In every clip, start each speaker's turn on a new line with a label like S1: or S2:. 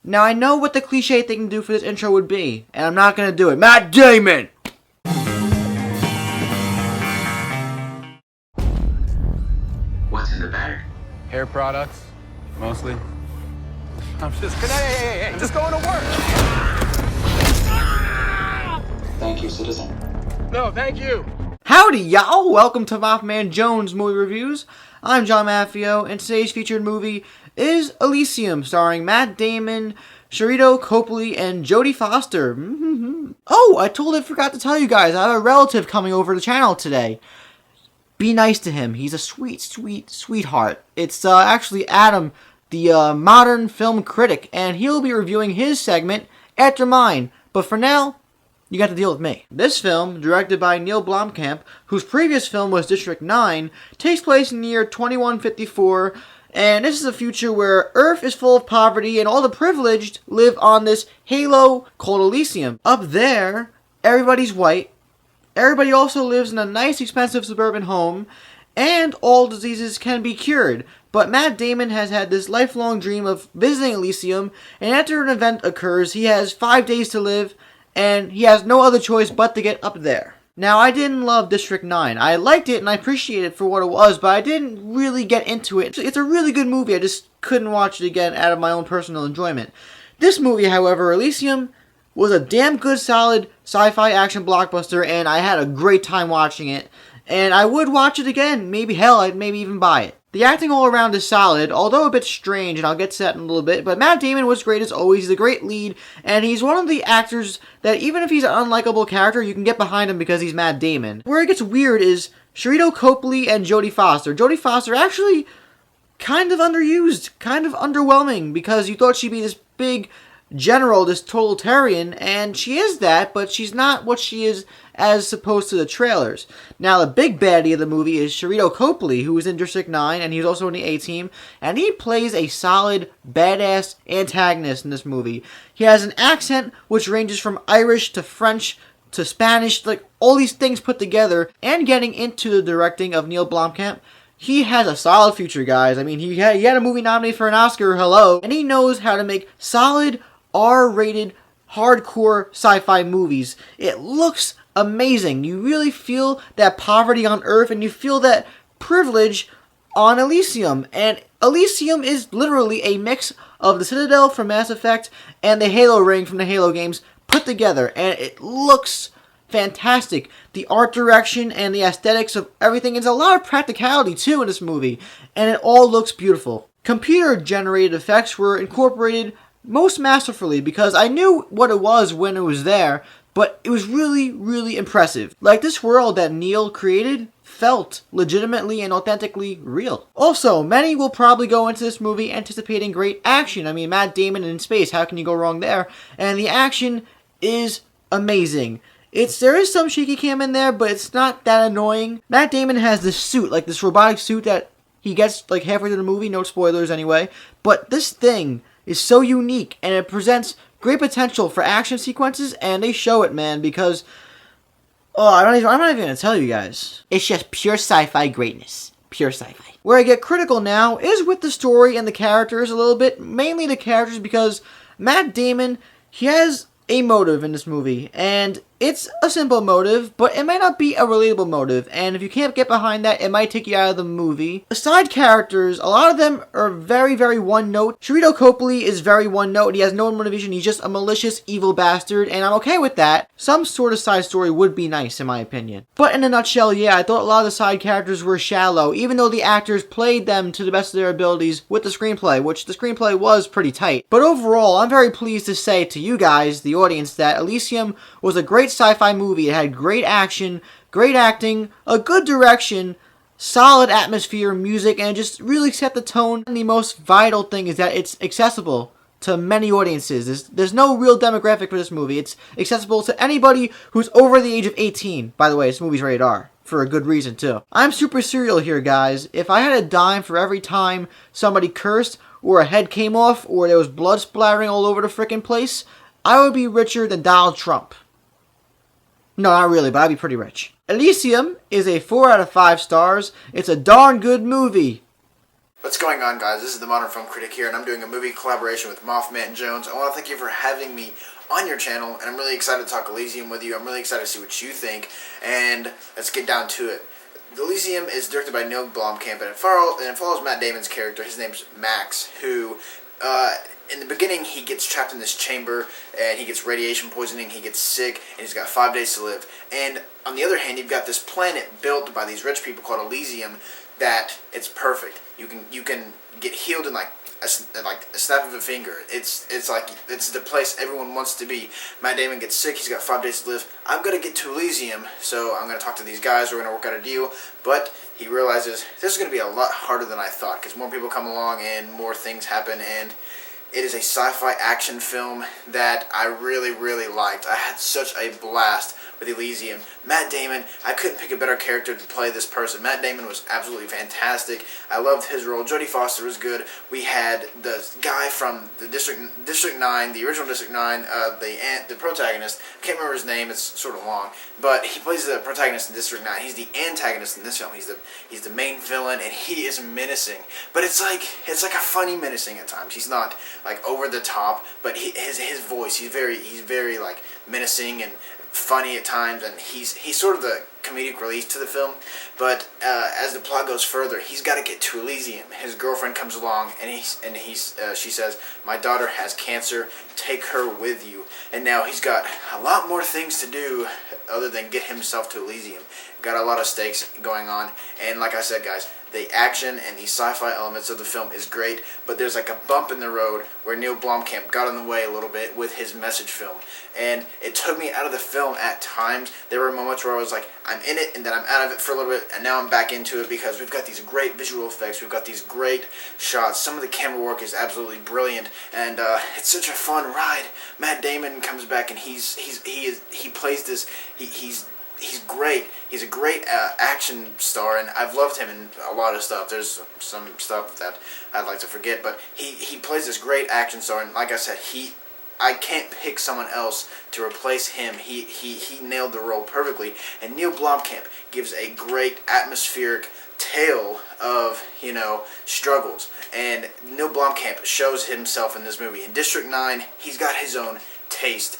S1: Now I know what the cliche thing to do for this intro would be, and I'm not gonna do it. Matt Damon!
S2: What's in the bag?
S3: Hair products, mostly. I'm just kidding. Hey, I'm just going to work.
S2: Thank you, citizen.
S3: No, thank you.
S1: Howdy, y'all! Welcome to MaffmanJones Movie Reviews. I'm John Maffio, and today's featured movie is Elysium, starring Matt Damon, Sharito Copley, and Jodie Foster. Oh, I totally forgot to tell you guys, I have a relative coming over to the channel today. Be nice to him. He's a sweet, sweet, sweetheart. It's actually Adam, the modern film critic, and he'll be reviewing his segment after mine. But for now, you got to deal with me. This film, directed by Neil Blomkamp, whose previous film was District 9, takes place in the year 2154, and this is a future where Earth is full of poverty and all the privileged live on this halo called Elysium. Up there, everybody's white. Everybody also lives in a nice, expensive suburban home, and all diseases can be cured. But Matt Damon has had this lifelong dream of visiting Elysium, and after an event occurs, he has 5 days to live, and he has no other choice but to get up there. Now, I didn't love District 9. I liked it and I appreciated it for what it was, but I didn't really get into it. It's a really good movie, I just couldn't watch it again out of my own personal enjoyment. This movie, however, Elysium, was a damn good, solid sci-fi action blockbuster, and I had a great time watching it. And I would watch it again. Maybe, hell, I'd maybe even buy it. The acting all around is solid, although a bit strange, and I'll get to that in a little bit, but Matt Damon was great as always. He's a great lead, and he's one of the actors that even if he's an unlikable character, you can get behind him because he's Matt Damon. Where it gets weird is Sharito Copley and Jodie Foster. Jodie Foster actually kind of underused, kind of underwhelming, because you thought she'd be this big general, this totalitarian, and she is that, but she's not what she is as opposed to the trailers. Now, the big baddie of the movie is Sharito Copley, who was in District 9, and he was also in the A-Team, and he plays a solid, badass antagonist in this movie. He has an accent which ranges from Irish to French to Spanish, like all these things put together, and getting into the directing of Neil Blomkamp. He has a solid future, guys. I mean, he had a movie nominated for an Oscar, hello, and he knows how to make solid, R-rated, hardcore sci-fi movies. It looks amazing. You really feel that poverty on Earth, and you feel that privilege on Elysium. And Elysium is literally a mix of the Citadel from Mass Effect and the Halo ring from the Halo games put together, and it looks fantastic. The art direction and the aesthetics of everything. There's a lot of practicality too in this movie, and it all looks beautiful. Computer-generated effects were incorporated most masterfully because I knew what it was when it was there, but it was really, really impressive. Like, this world that Neil created felt legitimately and authentically real. Also, many will probably go into this movie anticipating great action. I mean, Matt Damon in space, how can you go wrong there? And the action is amazing. There is some shaky cam in there, but it's not that annoying. Matt Damon has this suit, like this robotic suit that he gets like halfway through the movie, no spoilers anyway, but this thing is so unique, and it presents great potential for action sequences, and they show it, man, because, I'm not even going to tell you guys. It's just pure sci-fi greatness. Pure sci-fi. Where I get critical now is with the story and the characters a little bit, mainly the characters, because Matt Damon, he has a motive in this movie, and it's a simple motive, but it might not be a relatable motive, and if you can't get behind that, it might take you out of the movie. The side characters, a lot of them are very, very one-note. Sharito Copley is very one-note. He has no motivation. He's just a malicious, evil bastard, and I'm okay with that. Some sort of side story would be nice, in my opinion. But in a nutshell, yeah, I thought a lot of the side characters were shallow, even though the actors played them to the best of their abilities with the screenplay, which the screenplay was pretty tight. But overall, I'm very pleased to say to you guys, the audience, that Elysium was a great sci-fi movie. It had great action, great acting, a good direction, solid atmosphere, music, and it just really set the tone. And the most vital thing is that it's accessible to many audiences. There's no real demographic for this movie. It's accessible to anybody who's over the age of 18. By the way, this movie's rated R, for a good reason too. I'm super serial here, guys. If I had a dime for every time somebody cursed, or a head came off, or there was blood splattering all over the frickin' place, I would be richer than Donald Trump. No, not really, but I'd be pretty rich. Elysium is a 4 out of 5 stars. It's a darn good movie. What's going on, guys? This is the Modern Film Critic here, and I'm doing a movie collaboration with MaffmanJones. I want to thank you for having me on your channel, and I'm really excited to talk Elysium with you. I'm really excited to see what you think, and let's get down to it. Elysium is directed by Neil Blomkamp, and it follows Matt Damon's character. His name's Max, who, in the beginning, he gets trapped in this chamber, and he gets radiation poisoning, he gets sick, and he's got 5 days to live. And on the other hand, you've got this planet built by these rich people called Elysium that it's perfect. You can get healed in like a snap of a finger. It's the place everyone wants to be. Matt Damon gets sick. He's got 5 days to live. I'm gonna get to Elysium, so I'm gonna talk to these guys. We're gonna work out a deal. But he realizes this is gonna be a lot harder than I thought because more people come along and more things happen. And it is a sci-fi action film that I really, really liked. I had such a blast with Elysium. Matt Damon, I couldn't pick a better character to play this person. Matt Damon was absolutely fantastic. I loved his role. Jodie Foster was good. We had the guy from the District 9, the original District 9, the protagonist. I can't remember his name. It's sort of long, but he plays the protagonist in District 9. He's the antagonist in this film. He's the main villain, and he is menacing. But it's like a funny menacing at times. He's not like over the top, but his voice, he's very like menacing and funny at times, and he's sort of the comedic relief to the film. But as the plot goes further, he's got to get to Elysium. His girlfriend comes along, and she says, "My daughter has cancer. Take her with you." And now he's got a lot more things to do other than get himself to Elysium. Got a lot of stakes going on, and like I said, guys, the action and the sci-fi elements of the film is great, but there's like a bump in the road where Neil Blomkamp got in the way a little bit with his message film, and it took me out of the film at times. There were moments where I was like, I'm in it, and then I'm out of it for a little bit, and now I'm back into it because we've got these great visual effects, we've got these great shots. Some of the camera work is absolutely brilliant, and it's such a fun ride. Matt Damon comes back, and he plays this. He's great. He's a great action star, and I've loved him in a lot of stuff. There's some stuff that I'd like to forget, but he plays this great action star, and like I said, I can't pick someone else to replace him. He nailed the role perfectly, and Neil Blomkamp gives a great atmospheric tale of, struggles, and Neil Blomkamp shows himself in this movie. In District 9, he's got his own taste.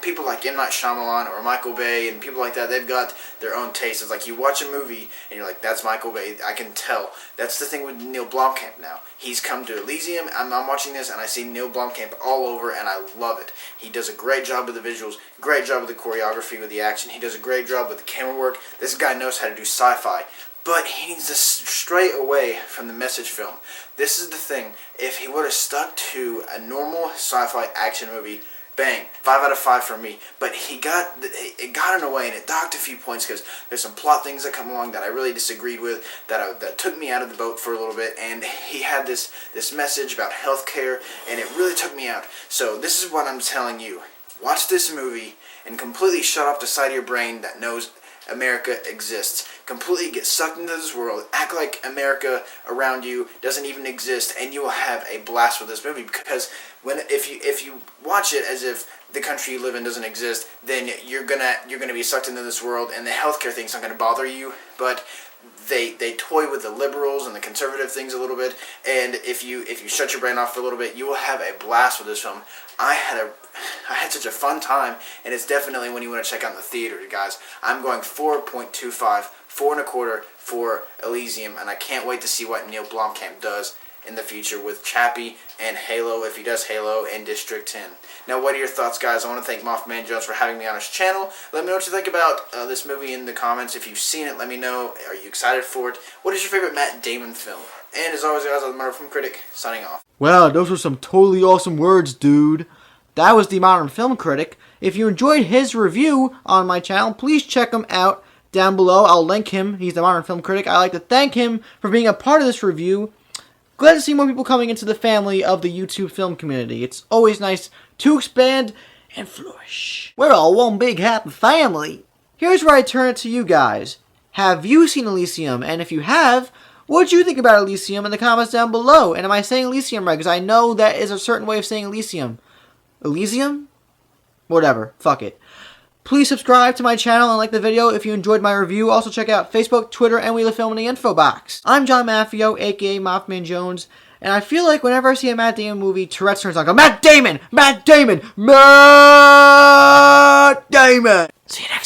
S1: People like M. Night Shyamalan or Michael Bay and people like that, they've got their own taste. It's like you watch a movie and you're like, that's Michael Bay, I can tell. That's the thing with Neil Blomkamp now. He's come to Elysium, I'm watching this and I see Neil Blomkamp all over, and I love it. He does a great job with the visuals, great job with the choreography, with the action. He does a great job with the camera work. This guy knows how to do sci-fi. But he needs to stray away from the message film. This is the thing. If he would have stuck to a normal sci-fi action movie, bang, 5 out of 5 for me. But it got in a way, and it docked a few points because there's some plot things that come along that I really disagreed with, that took me out of the boat for a little bit. And he had this message about healthcare, and it really took me out. So this is what I'm telling you: watch this movie and completely shut off the side of your brain that knows America exists. Completely get sucked into this world, act like America around you doesn't even exist, and you will have a blast with this movie. Because if you watch it as if the country you live in doesn't exist, then you're gonna be sucked into this world, and the healthcare thing's not gonna bother you. But they toy with the liberals and the conservative things a little bit, and if you shut your brain off for a little bit, you will have a blast with this film. I had such a fun time, and it's definitely one you want to check out in the theater, guys. I'm going 4.25, 4.25 for Elysium, and I can't wait to see what Neil Blomkamp does in the future with Chappie and Halo, if he does Halo, and District 10. Now, what are your thoughts, guys? I want to thank MaffmanJones for having me on his channel. Let me know what you think about this movie in the comments. If you've seen it, let me know. Are you excited for it? What is your favorite Matt Damon film? And as always, guys, I'm the ModernFilmCritic, signing off.
S4: Well, those were some totally awesome words, dude. That was the Modern Film Critic. If you enjoyed his review on my channel, please check him out down below. I'll link him. He's the Modern Film Critic. I'd like to thank him for being a part of this review. Glad to see more people coming into the family of the YouTube film community. It's always nice to expand and flourish. We're all one big happy family. Here's where I turn it to you guys. Have you seen Elysium? And if you have, what do you think about Elysium in the comments down below? And am I saying Elysium right? Because I know that is a certain way of saying Elysium. Elysium? Whatever. Fuck it.
S1: Please subscribe to my channel and like the video if you enjoyed my review. Also check out Facebook, Twitter, and Wheel of Film in the info box. I'm John Maffio, aka MaffmanJones, and I feel like whenever I see a Matt Damon movie, Tourette's turns on. I go, Matt Damon! Matt Damon! Matt Damon! See you next